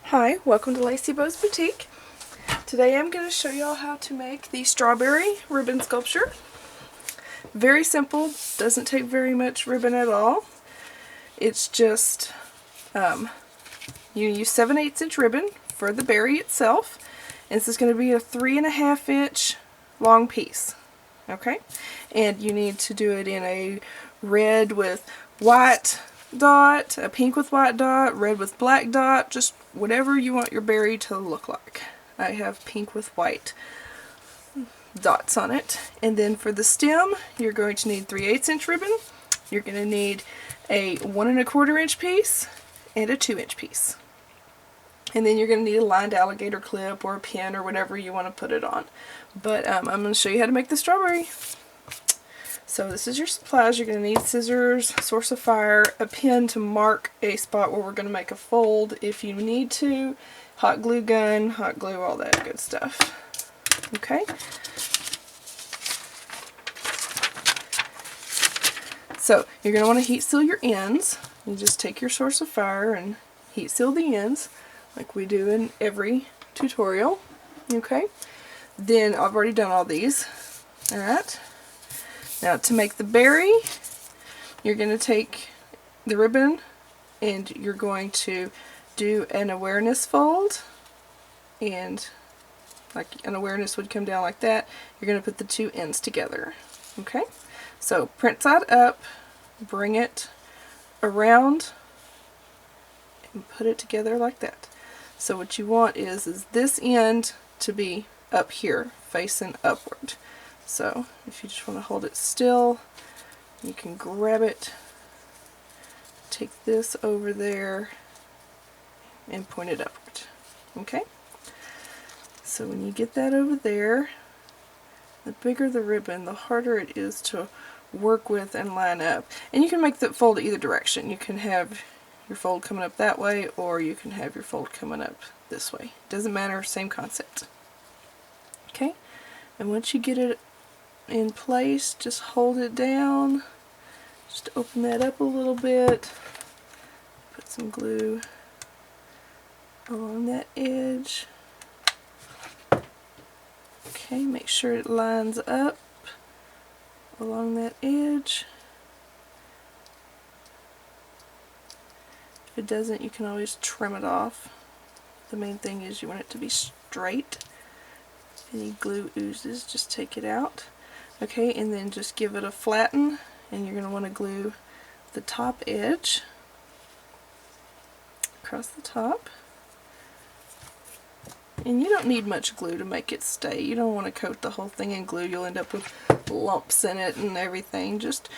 Hi, welcome to Lacey Bow's Boutique. Today I'm going to show y'all how to make the strawberry ribbon sculpture. Very simple, doesn't take very much ribbon at all. It's just, you use 7/8 inch ribbon for the berry itself. And this is going to be a 3.5 inch long piece. Okay? And you need to do it in a red with white dot, a pink with white dot, red with black dot, just whatever you want your berry to look like. I have pink with white dots on it. And then for the stem, you're going to need 3/8 inch ribbon. You're going to need a 1 1/4 inch piece and a 2 inch piece. And then you're going to need a lined alligator clip or a pin or whatever you want to put it on. But I'm going to show you how to make the strawberry. So this is your supplies. You're going to need scissors, source of fire, a pin to mark a spot where we're going to make a fold if you need to, hot glue gun, hot glue, all that good stuff. Okay? So you're going to want to heat seal your ends. You just take your source of fire and heat seal the ends like we do in every tutorial. Okay? Then I've already done all these. Alright? Now to make the berry, you're going to take the ribbon and you're going to do an awareness fold, and like an awareness would come down like that. You're going to put the two ends together. Okay? So print side up, bring it around and put it together like that. So what you want is this end to be up here, facing upward. So if you just want to hold it still, you can grab it, take this over there, and point it upward. Okay? So when you get that over there, the bigger the ribbon, the harder it is to work with and line up. And you can make the fold either direction. You can have your fold coming up that way, or you can have your fold coming up this way. Doesn't matter, same concept. Okay? And once you get it in place, just hold it down. Just open that up a little bit. Put some glue along that edge. Okay, make sure it lines up along that edge. If it doesn't, you can always trim it off. The main thing is you want it to be straight. If any glue oozes, just take it out. Okay, and then just give it a flatten, and you're going to want to glue the top edge across the top. And you don't need much glue to make it stay. You don't want to coat the whole thing in glue. You'll end up with lumps in it and everything. Just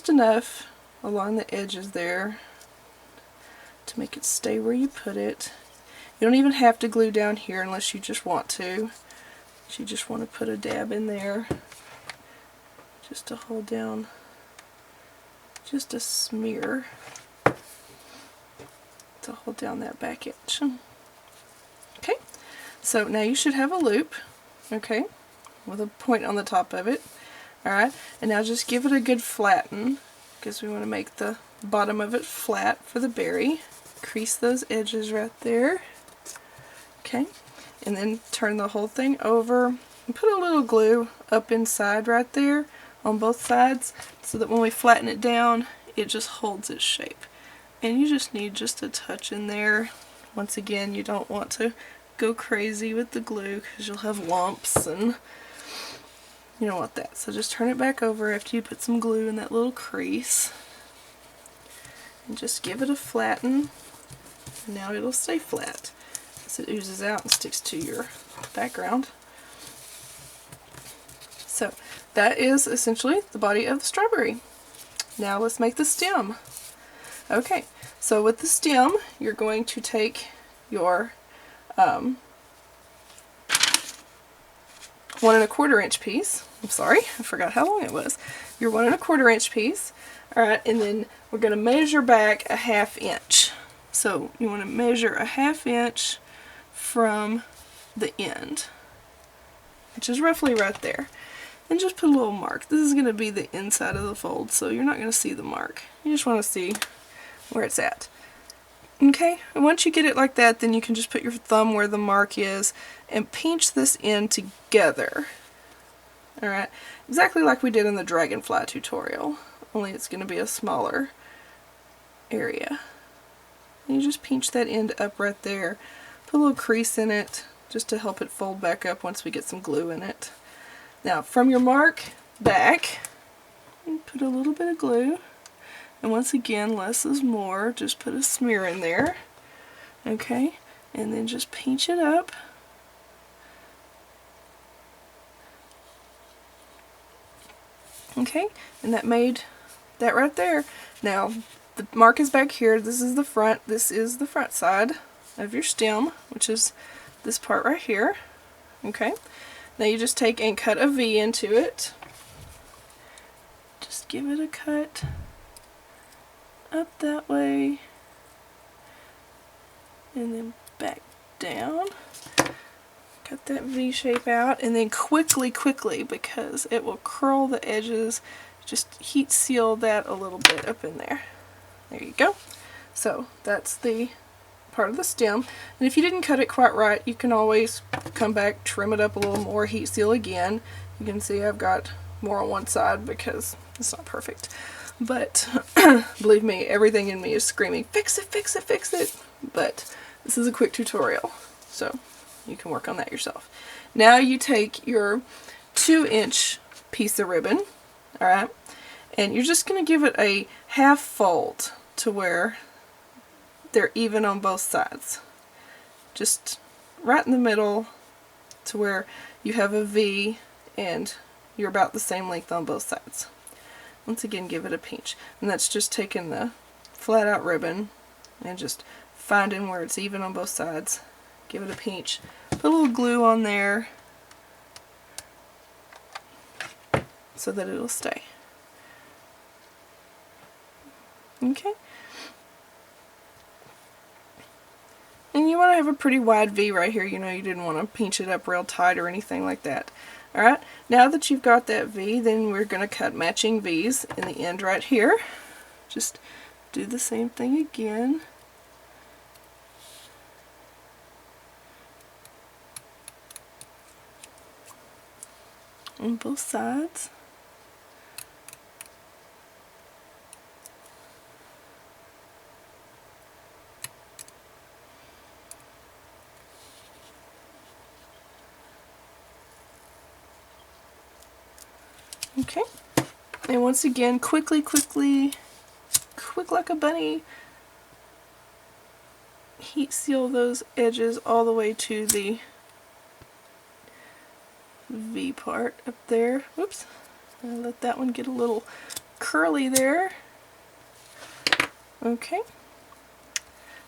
enough along the edges there to make it stay where you put it. You don't even have to glue down here unless you just want to. You just want to put a dab in there just to hold down just a smear to hold down that back edge. Okay, so now you should have a loop, okay, with a point on the top of it. Alright, and now just give it a good flatten, because we want to make the bottom of it flat for the berry. Crease those edges right there. Okay, and then turn the whole thing over and put a little glue up inside right there on both sides, so that when we flatten it down, it just holds its shape. And you just need just a touch in there. Once again, you don't want to go crazy with the glue because you'll have lumps and you don't want that. So just turn it back over after you put some glue in that little crease and just give it a flatten. Now it'll stay flat as it oozes out and sticks to your background. So that is essentially the body of the strawberry. Now let's make the stem. Okay, so with the stem, you're going to take your 1 1/4 inch piece. I'm sorry, I forgot how long it was. Your 1 1/4 inch piece. Alright, and then we're going to measure back a 1/2 inch. So you want to measure a 1/2 inch from the end, which is roughly right there. And just put a little mark. This is going to be the inside of the fold, so you're not going to see the mark. You just want to see where it's at. Okay, and once you get it like that, then you can just put your thumb where the mark is and pinch this in together. Alright, exactly like we did in the dragonfly tutorial, only it's going to be a smaller area. And you just pinch that end up right there. Put a little crease in it just to help it fold back up once we get some glue in it. Now from your mark back, you put a little bit of glue. And once again, less is more. Just put a smear in there. Okay, and then just pinch it up. Okay, and that made that right there. Now, the mark is back here. This is the front. This is the front side of your stem, which is this part right here. Okay, now you just take and cut a V into it. Just give it a cut up that way, and then back down. Cut that V shape out, and then quickly, because it will curl the edges, just heat seal that a little bit up in there. There you go. So that's the part of the stem, and if you didn't cut it quite right, you can always come back, trim it up a little more, heat seal again. You can see I've got more on one side because it's not perfect, but believe me, everything in me is screaming, fix it, fix it, fix it. But this is a quick tutorial, so you can work on that yourself. Now you take your 2-inch piece of ribbon, alright, and you're just going to give it a half fold to where they're even on both sides. Just right in the middle to where you have a V and you're about the same length on both sides. Once again, give it a pinch. And that's just taking the flat out ribbon and just finding where it's even on both sides. Give it a pinch. Put a little glue on there so that it'll stay. Okay. And you want to have a pretty wide V right here. You know, you didn't want to pinch it up real tight or anything like that. Alright, now that you've got that V, then we're going to cut matching V's in the end right here. Just do the same thing again. On both sides. Okay, and once again, quickly, quick like a bunny, heat seal those edges all the way to the V part up there. Whoops, I'll let that one get a little curly there. Okay,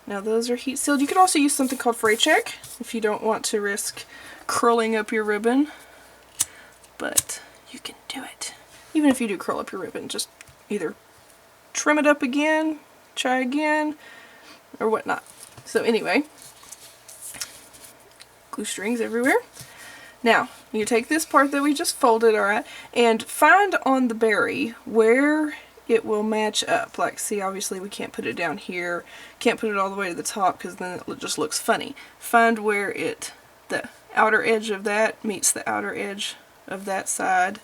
now those are heat sealed. You could also use something called fray check if you don't want to risk curling up your ribbon, but you can do it. Even if you do curl up your ribbon, just either trim it up again, try again, or whatnot. So anyway, glue strings everywhere. Now, you take this part that we just folded, alright, and find on the berry where it will match up. Like, see, obviously we can't put it down here, can't put it all the way to the top because then it just looks funny. Find where the outer edge of that meets the outer edge of that side,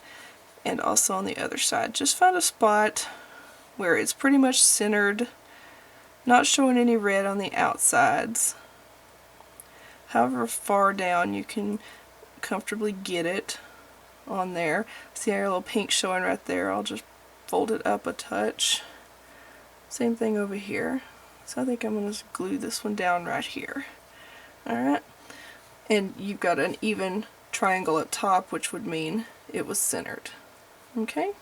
and also on the other side. Just find a spot where it's pretty much centered, not showing any red on the outsides. However far down you can comfortably get it on there. See our little pink showing right there? I'll just fold it up a touch. Same thing over here. So I think I'm going to glue this one down right here. Alright, and you've got an even triangle up top, which would mean it was centered. Okay,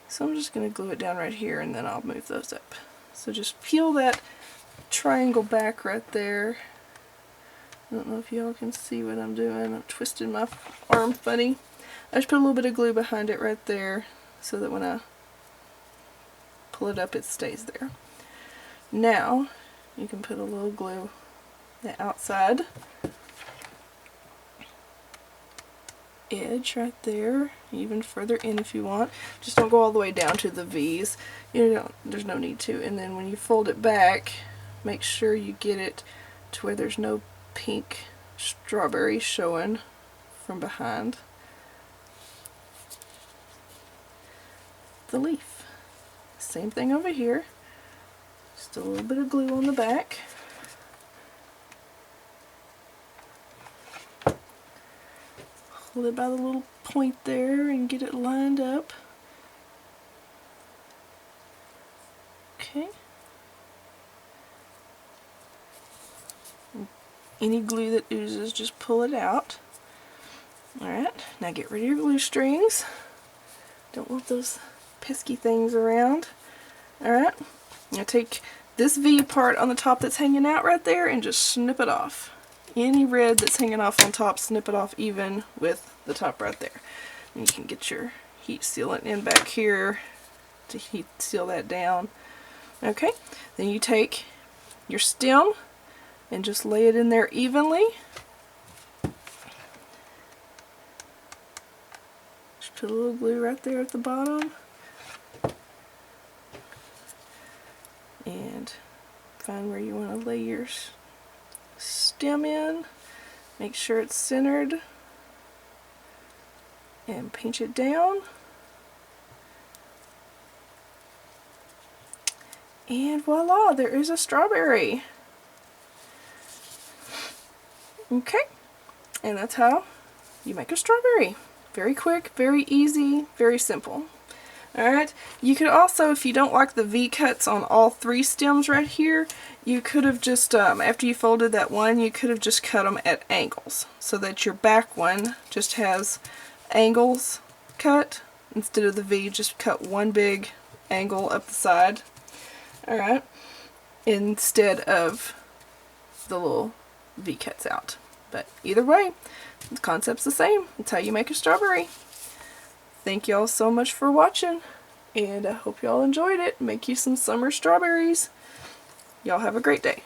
so I'm just going to glue it down right here and then I'll move those up. So just peel that triangle back right there. I don't know if y'all can see what I'm doing. I'm twisting my arm funny. I just put a little bit of glue behind it right there so that when I pull it up it stays there. Now you can put a little glue the outside. edge right there, even further in if you want. Just don't go all the way down to the V's. You know, there's no need to. And then when you fold it back, make sure you get it to where there's no pink strawberry showing from behind the leaf. Same thing over here. Just a little bit of glue on the back. Hold it by the little point there and get it lined up. Okay. Any glue that oozes, just pull it out. Alright, now get rid of your glue strings. Don't want those pesky things around. Alright, now take this V part on the top that's hanging out right there and just snip it off. Any red that's hanging off on top, snip it off even with the top right there. And you can get your heat sealant in back here to heat seal that down. Okay, then you take your stem and just lay it in there evenly. Just put a little glue right there at the bottom. And find where you want to lay your stem in. Make sure it's centered. And pinch it down. And voila, there is a strawberry. Okay, and that's how you make a strawberry. Very quick, very easy, very simple. Alright, you could also, if you don't like the V-cuts on all three stems right here, you could have just, after you folded that one, you could have just cut them at angles, so that your back one just has angles cut. Instead of the V, just cut one big angle up the side. Alright, instead of the little V cuts out. But either way, the concept's the same. It's how you make a strawberry. Thank y'all so much for watching, and I hope y'all enjoyed it. Make you some summer strawberries. Y'all have a great day.